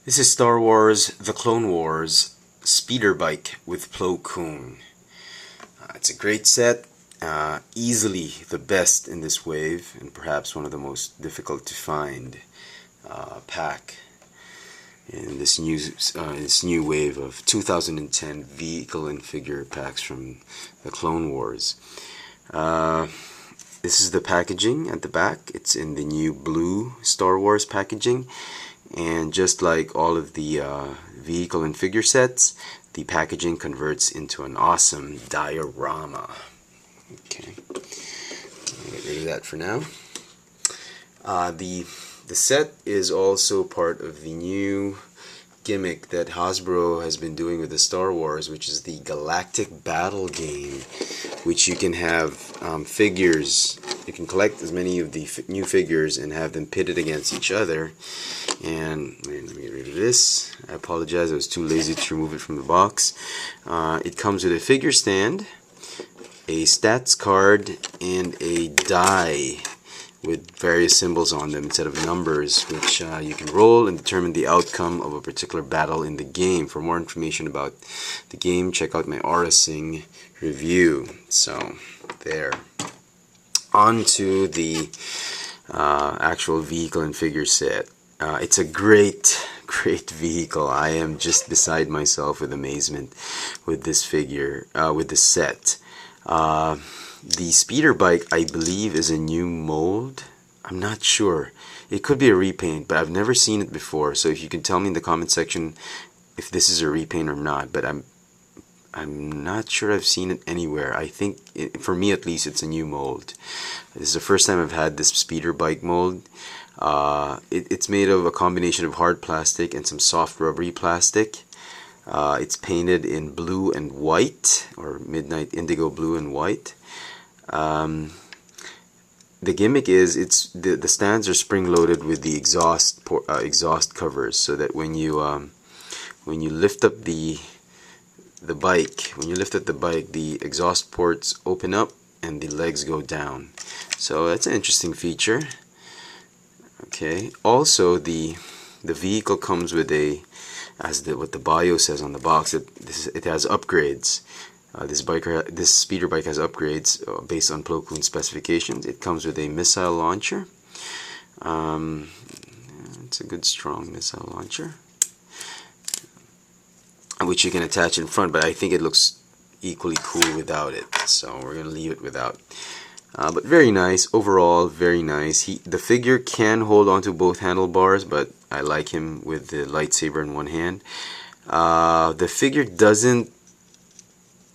This is Star Wars The Clone Wars Speeder Bike with Koon. It's a great set, easily the best in this wave, and perhaps one of the most difficult to find pack in this new wave of 2010 vehicle and figure packs from the Clone Wars. This is the packaging at the back. It's in the new blue Star Wars packaging. And just like all of the vehicle and figure sets, the packaging converts into an awesome diorama. Okay, I'll get rid of that for now. The set is also part of the new gimmick that Hasbro has been doing with the Star Wars, which is the Galactic Battle game, which you can have figures. You can collect as many of the new figures and have them pitted against each other. And let me get rid of this. I apologize, I was too lazy to remove it from the box. It comes with a figure stand, a stats card, and a die with various symbols on them instead of numbers, which you can roll and determine the outcome of a particular battle in the game. For more information about the game, check out my Aura Sing review. So, there. On to the actual vehicle and figure set. It's a great vehicle. I am just beside myself with amazement with this figure, with this set. The speeder bike, I believe, is a new mold. I'm not sure. It could be a repaint, but I've never seen it before. So if you can tell me in the comment section if this is a repaint or not. But I'm not sure I've seen it anywhere. I think, for me at least, it's a new mold. This is the first time I've had this speeder bike mold. It's made of a combination of hard plastic and some soft rubbery plastic. It's painted in blue and white, or midnight indigo blue and white. The gimmick is the stands are spring loaded with the exhaust covers, so that when you lift up the bike, the exhaust ports open up and the legs go down. So that's an interesting feature. Okay. Also, the vehicle comes with what the bio says on the box. It has upgrades. This speeder bike has upgrades based on Plo Koon specifications. It comes with a missile launcher. It's a good strong missile launcher, which you can attach in front, but I think it looks equally cool without it, so we're gonna leave it without. But very nice overall, very nice. The figure can hold onto both handlebars, but I like him with the lightsaber in one hand. The figure doesn't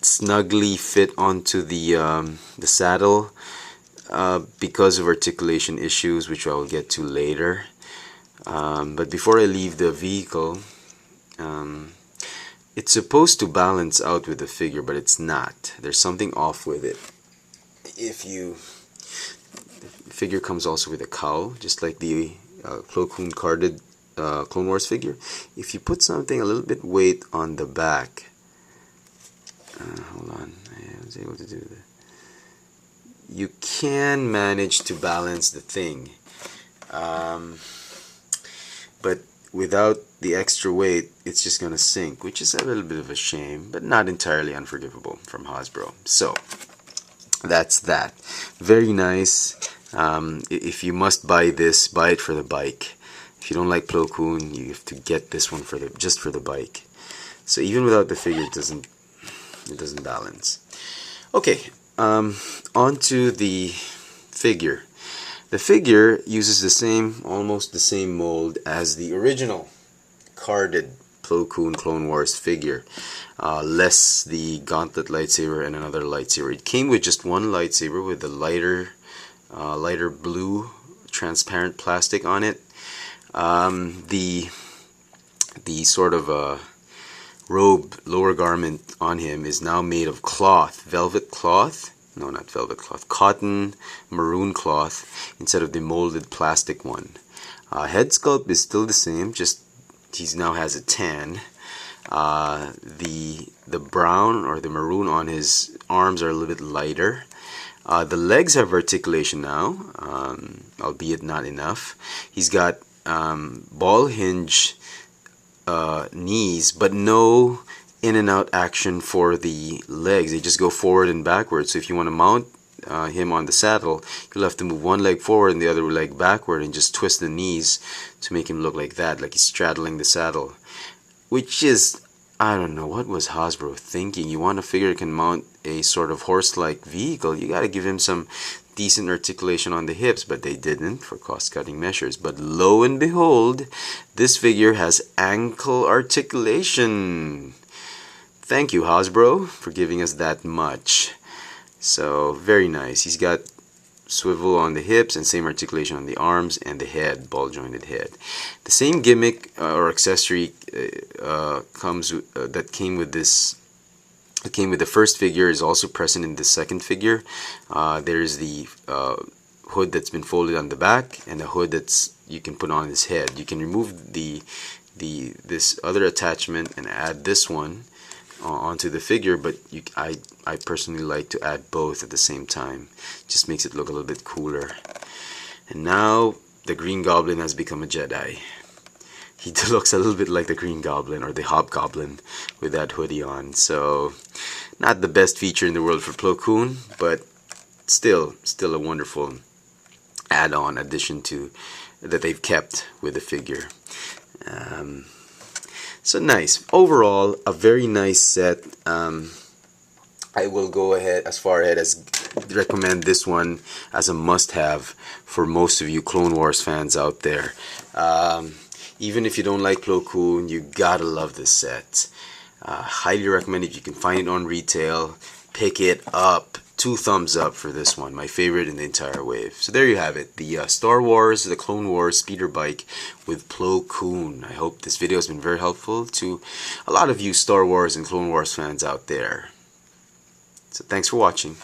snugly fit onto the saddle because of articulation issues, which I will get to later. But before I leave the vehicle, it's supposed to balance out with the figure, but it's not. There's something off with it. The figure comes also with a cowl, just like the Plo Koon carded Clone Wars figure. If you put something a little bit weight on the back, hold on, I was able to do that. You can manage to balance the thing, but without the extra weight, it's just gonna sink, which is a little bit of a shame, but not entirely unforgivable from Hasbro. So that's that. Very nice. If you must buy this, buy it for the bike. If you don't like Plo Koon, you have to get this one just for the bike. So even without the figure, it doesn't balance. Okay, on to the figure. The figure uses almost the same mold as the original carded Plo Koon Clone Wars figure, less the gauntlet lightsaber and another lightsaber. It came with just one lightsaber with the lighter blue transparent plastic on it. The sort of robe, lower garment on him is now made of cloth, no, not velvet cloth, cotton maroon cloth instead of the molded plastic one. Head sculpt is still the same, just he now has a tan. The brown or the maroon on his arms are a little bit lighter. The legs have articulation now, albeit not enough. He's got ball hinge knees, but no in and out action for the legs. They just go forward and backwards. So if you want to mount him on the saddle, you'll have to move one leg forward and the other leg backward and just twist the knees to make him look like that, like he's straddling the saddle. Which is, I don't know, what was Hasbro thinking? You want a figure that can mount a sort of horse-like vehicle, you gotta give him some decent articulation on the hips, but they didn't for cost-cutting measures. But lo and behold, this figure has ankle articulation. Thank you, Hasbro, for giving us that much. So, very nice. He's got swivel on the hips and same articulation on the arms and the head, ball jointed head. The same gimmick or accessory that came with this. It came with the first figure is also present in the second figure. There's the hood that's been folded on the back and a hood that's you can put on his head. You can remove this other attachment and add this one onto the figure, but I personally like to add both at the same time. Just makes it look a little bit cooler. And now the Green Goblin has become a Jedi. He looks a little bit like the Green Goblin or the Hobgoblin with that hoodie on. So not the best feature in the world for Plo Koon, but still a wonderful add-on addition to that they've kept with the figure. So nice. Overall, a very nice set. I will go as far ahead as recommend this one as a must-have for most of you Clone Wars fans out there. Even if you don't like Plo Koon, you gotta love this set. Highly recommend if you can find it on retail. Pick it up. 2 thumbs up for this one. My favorite in the entire wave. So there you have it. The Star Wars, the Clone Wars speeder bike with Plo Koon. I hope this video has been very helpful to a lot of you Star Wars and Clone Wars fans out there. So thanks for watching.